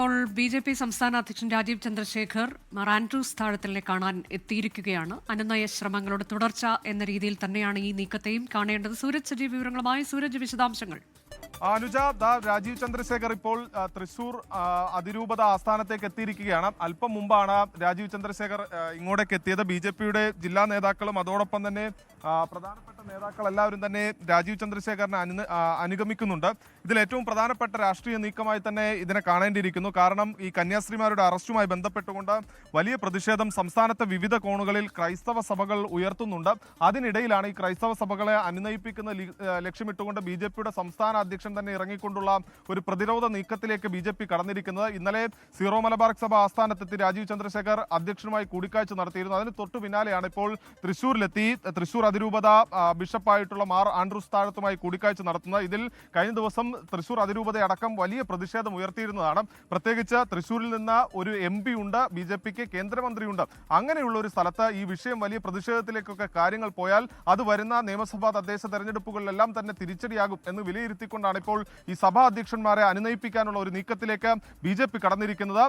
ഇപ്പോൾ ബി.ജെ.പി. സംസ്ഥാന അധ്യക്ഷൻ രാജീവ് ചന്ദ്രശേഖർ ആൻഡ്രൂസ് താഴത്തിലിനെ കാണാൻ എത്തിയിരിക്കുകയാണ്. അനുനയ ശ്രമങ്ങളുടെ തുടർച്ച എന്ന രീതിയിൽ തന്നെയാണ് ഈ നീക്കത്തെയും കാണേണ്ടത്. സൂരജ് സജീവ് വിവരങ്ങളുമായി. സൂരജ്, വിശദാംശങ്ങൾ. അനുജ, രാജീവ് ചന്ദ്രശേഖർ ഇപ്പോൾ തൃശൂർ അതിരൂപത ആസ്ഥാനത്തേക്ക് എത്തിയിരിക്കുകയാണ്. അല്പം മുമ്പാണ് രാജീവ് ചന്ദ്രശേഖർ ഇങ്ങോട്ടേക്ക് എത്തിയത്. ബി.ജെ.പിയുടെ ജില്ലാ നേതാക്കളും അതോടൊപ്പം തന്നെ പ്രധാനപ്പെട്ട നേതാക്കൾ എല്ലാവരും തന്നെ രാജീവ് ചന്ദ്രശേഖറിനെ അനുഗമിക്കുന്നുണ്ട്. ഇതിൽ ഏറ്റവും പ്രധാനപ്പെട്ട രാഷ്ട്രീയ നീക്കമായി തന്നെ ഇതിനെ കാണേണ്ടിയിരിക്കുന്നു. കാരണം ഈ കന്യാസ്ത്രീമാരുടെ അറസ്റ്റുമായി ബന്ധപ്പെട്ടുകൊണ്ട് വലിയ പ്രതിഷേധം സംസ്ഥാനത്തെ വിവിധ കോണുകളിൽ ക്രൈസ്തവ സഭകൾ ഉയർത്തുന്നുണ്ട്. അതിനിടയിലാണ് ഈ ക്രൈസ്തവ സഭകളെ അനുനയിപ്പിക്കുന്ന ലക്ഷ്യമിട്ടുകൊണ്ട് ബി.ജെ.പിയുടെ സംസ്ഥാന അധ്യക്ഷൻ തന്നെ ഇറങ്ങിക്കൊണ്ടുള്ള ഒരു പ്രതിരോധ നീക്കത്തിലേക്ക് ബി.ജെ.പി കടന്നിരിക്കുന്നത്. ഇന്നലെ സീറോ മലബാർ സഭ ആസ്ഥാനത്തെത്തി രാജീവ് ചന്ദ്രശേഖർ അധ്യക്ഷനുമായി കൂടിക്കാഴ്ച നടത്തിയിരുന്നു. അതിന് തൊട്ടു പിന്നാലെയാണ് ഇപ്പോൾ തൃശൂരിലെത്തി തൃശൂർ അതിരൂപത ബിഷപ്പായിട്ടുള്ള മാർ ആൻഡ്രൂസ് താഴത്തുമായി കൂടിക്കാഴ്ച നടത്തുന്നത്. ഇതിൽ കഴിഞ്ഞ ദിവസം തൃശൂർ അതിരൂപതയടക്കം വലിയ പ്രതിഷേധം ഉയർത്തിയിരുന്നതാണ്. പ്രത്യേകിച്ച് തൃശൂരിൽ നിന്ന് ഒരു MP ഉണ്ട്, ബി.ജെ.പിക്ക് കേന്ദ്രമന്ത്രിയുണ്ട്. അങ്ങനെയുള്ള ഒരു സ്ഥലത്ത് ഈ വിഷയം വലിയ പ്രതിഷേധത്തിലേക്കൊക്കെ കാര്യങ്ങൾ പോയാൽ അത് വരുന്ന നിയമസഭാ തദ്ദേശ തെരഞ്ഞെടുപ്പുകളിലെല്ലാം തന്നെ തിരിച്ചടിയാകും എന്ന് വിലയിരുത്തിക്കൊണ്ടാണ് ഇപ്പോൾ ഈ സഭാ അധ്യക്ഷന്മാരെ അനുനയിപ്പിക്കാനുള്ള ഒരു നീക്കത്തിലേക്ക് ബി.ജെ.പി കടന്നിരിക്കുന്നത്.